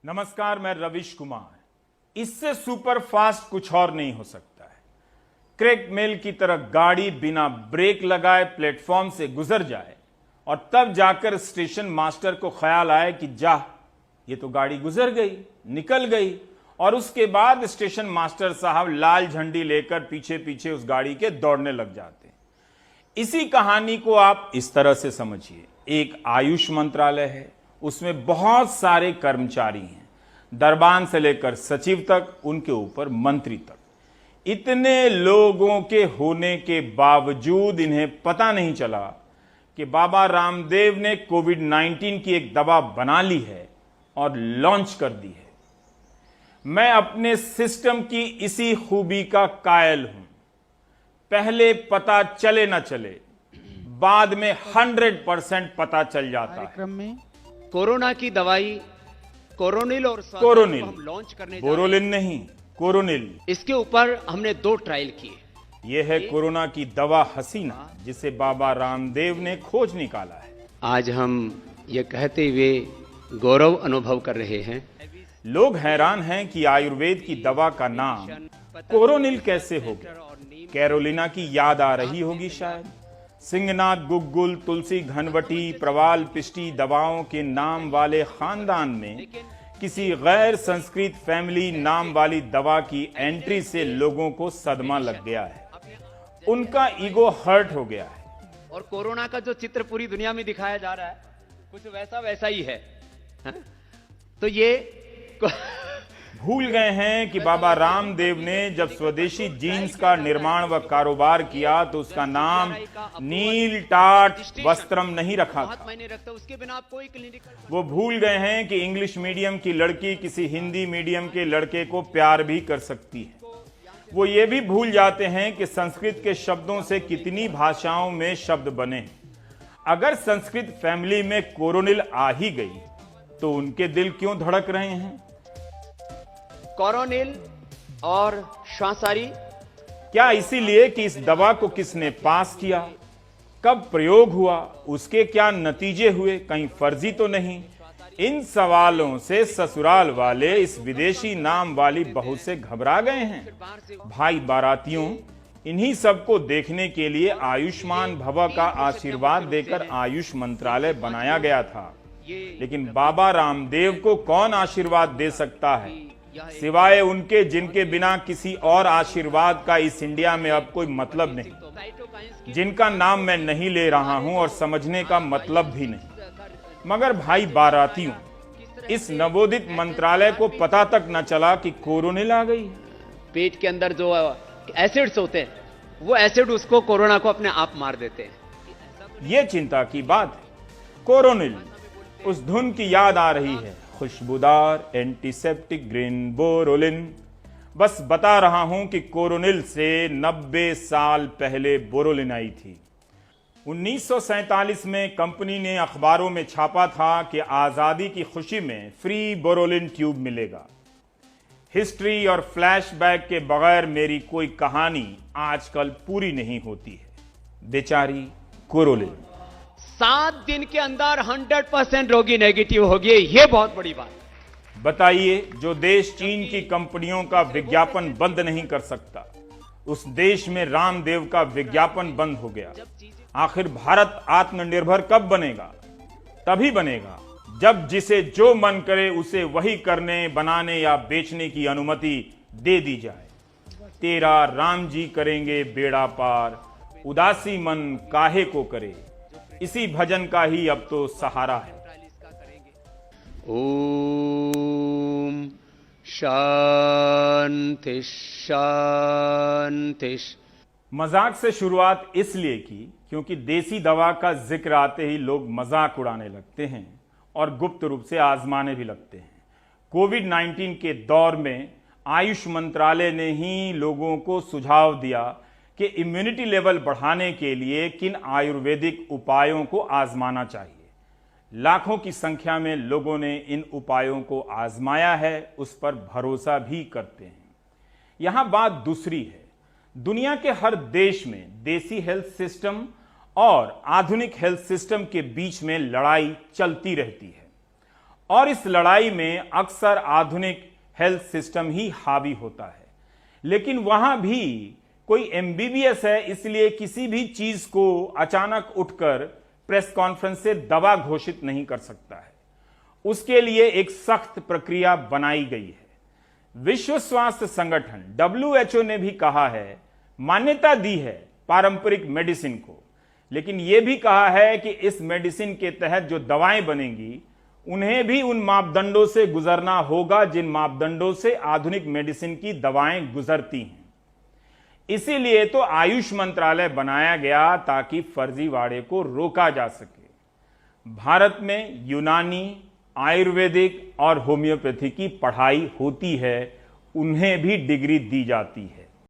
नमस्कार, मैं रविश कुमार। इससे सुपर फास्ट कुछ और नहीं हो सकता है। क्रैक मेल की तरह गाड़ी बिना ब्रेक लगाए प्लेटफॉर्म से गुजर जाए और तब जाकर स्टेशन मास्टर को ख्याल आए कि जा, ये तो गाड़ी गुजर गई, निकल गई, और उसके बाद स्टेशन मास्टर साहब लाल झंडी लेकर पीछे पीछे उस गाड़ी के दौड़ने लग जाते हैं। इसी कहानी को आप इस तरह से समझिए। एक आयुष मंत्रालय है, उसमें बहुत सारे कर्मचारी हैं, दरबान से लेकर सचिव तक, उनके ऊपर मंत्री तक। इतने लोगों के होने के बावजूद इन्हें पता नहीं चला कि बाबा रामदेव ने कोविड-19 की एक दवा बना ली है और लॉन्च कर दी है। मैं अपने सिस्टम की इसी खूबी का कायल हूं। पहले पता चले न चले, बाद में 100% पता चल जाता है। कोरोना की दवाई कोरोनिल और कोरोनिल, हम लॉन्च करने बोरोलिन नहीं, कोरोनिल। इसके ऊपर हमने 2 ट्रायल किए। यह है कोरोना की दवा हसीना, जिसे बाबा रामदेव ने खोज निकाला है। आज हम ये कहते हुए गौरव अनुभव कर रहे हैं। लोग हैरान हैं कि आयुर्वेद की दवा का नाम कोरोनिल कैसे हो गया। कैरोलिना की याद आ रही होगी शायद। सिंगनाथ, गुग्गुल, तुलसी, घनवटी, प्रवाल, पिष्टी दवाओं के नाम वाले खानदान में किसी गैर संस्कृत फैमिली नाम वाली दवा की एंट्री से लोगों को सदमा लग गया है। उनका ईगो हर्ट हो गया है। और कोरोना का जो चित्र पूरी दुनिया में दिखाया जा रहा है, कुछ वैसा ही है। तो ये भूल गए हैं कि बाबा रामदेव ने जब स्वदेशी जीन्स का निर्माण व कारोबार किया तो उसका नाम नील टाट वस्त्रम नहीं रखा था। उसके बिना आप कोई क्लिनिक। वो भूल गए हैं कि इंग्लिश मीडियम की लड़की किसी हिंदी मीडियम के लड़के को प्यार भी कर सकती है। वो ये भी भूल जाते हैं कि संस्कृत के शब्दों से कितनी भाषाओं में शब्द बने। अगर संस्कृत फैमिली में कोरोनिल आ ही गई तो उनके दिल क्यों धड़क रहे हैं। कोरोनिल और श्वासारी, क्या इसीलिए कि इस दवा को किसने पास किया, कब प्रयोग हुआ, उसके क्या नतीजे हुए, कहीं फर्जी तो नहीं। इन सवालों से ससुराल वाले इस विदेशी नाम वाली बहू से घबरा गए हैं। भाई बारातियों, इन्हीं सबको देखने के लिए आयुष्मान भव का आशीर्वाद देकर आयुष मंत्रालय बनाया गया था। लेकिन बाबा रामदेव को कौन आशीर्वाद दे सकता है सिवाय उनके जिनके बिना किसी और आशीर्वाद का इस इंडिया में अब कोई मतलब नहीं, जिनका नाम मैं नहीं ले रहा हूं और समझने का मतलब भी नहीं। मगर भाई बारातियों, इस नवोदित मंत्रालय को पता तक न चला कि कोरोनिल आ गई। पेट के अंदर जो एसिड्स होते हैं, वो एसिड उसको कोरोना को अपने आप मार देते हैं। ये चिंता की बात है। कोरोनिल, उस धुन की याद आ रही है, खुशबूदार एंटीसेप्टिक ग्रीन बोरोलिन। बस बता रहा हूं कि कोरोनिल से 90 साल पहले बोरोलिन आई थी। 1947 में कंपनी ने अखबारों में छापा था कि आजादी की खुशी में फ्री बोरोलिन ट्यूब मिलेगा। हिस्ट्री और फ्लैशबैक के बगैर मेरी कोई कहानी आजकल पूरी नहीं होती है। बेचारी कोरोनिल 7 दिन के अंदर 100% रोगी नेगेटिव हो गए। ये बहुत बड़ी बात। बताइए, जो देश चीन की कंपनियों का विज्ञापन बंद नहीं कर सकता, उस देश में रामदेव का विज्ञापन बंद हो गया। आखिर भारत आत्मनिर्भर कब बनेगा? तभी बनेगा जब जिसे जो मन करे उसे वही करने, बनाने या बेचने की अनुमति दे दी जाए। तेरा राम जी करेंगे बेड़ा पार, उदासी मन काहे को करे, इसी भजन का ही अब तो सहारा है। ओम शांति शांति। मजाक से शुरुआत इसलिए की क्योंकि देसी दवा का जिक्र आते ही लोग मजाक उड़ाने लगते हैं और गुप्त रूप से आजमाने भी लगते हैं। कोविड-19 के दौर में आयुष मंत्रालय ने ही लोगों को सुझाव दिया कि इम्यूनिटी लेवल बढ़ाने के लिए किन आयुर्वेदिक उपायों को आजमाना चाहिए। लाखों की संख्या में लोगों ने इन उपायों को आजमाया है, उस पर भरोसा भी करते हैं। यहां बात दूसरी है। दुनिया के हर देश में देसी हेल्थ सिस्टम और आधुनिक हेल्थ सिस्टम के बीच में लड़ाई चलती रहती है और इस लड़ाई में अक्सर आधुनिक हेल्थ सिस्टम ही हावी होता है। लेकिन वहां भी कोई एमबीबीएस है इसलिए किसी भी चीज को अचानक उठकर प्रेस कॉन्फ्रेंस से दवा घोषित नहीं कर सकता है। उसके लिए एक सख्त प्रक्रिया बनाई गई है। विश्व स्वास्थ्य संगठन WHO ने भी कहा है, मान्यता दी है पारंपरिक मेडिसिन को, लेकिन यह भी कहा है कि इस मेडिसिन के तहत जो दवाएं बनेंगी उन्हें भी उन मापदंडों से गुजरना होगा जिन मापदंडों से आधुनिक मेडिसिन की दवाएं गुजरती हैं। इसीलिए तो आयुष मंत्रालय बनाया गया ताकि फर्जीवाड़े को रोका जा सके। भारत में यूनानी, आयुर्वेदिक और होम्योपैथी की पढ़ाई होती है, उन्हें भी डिग्री दी जाती है।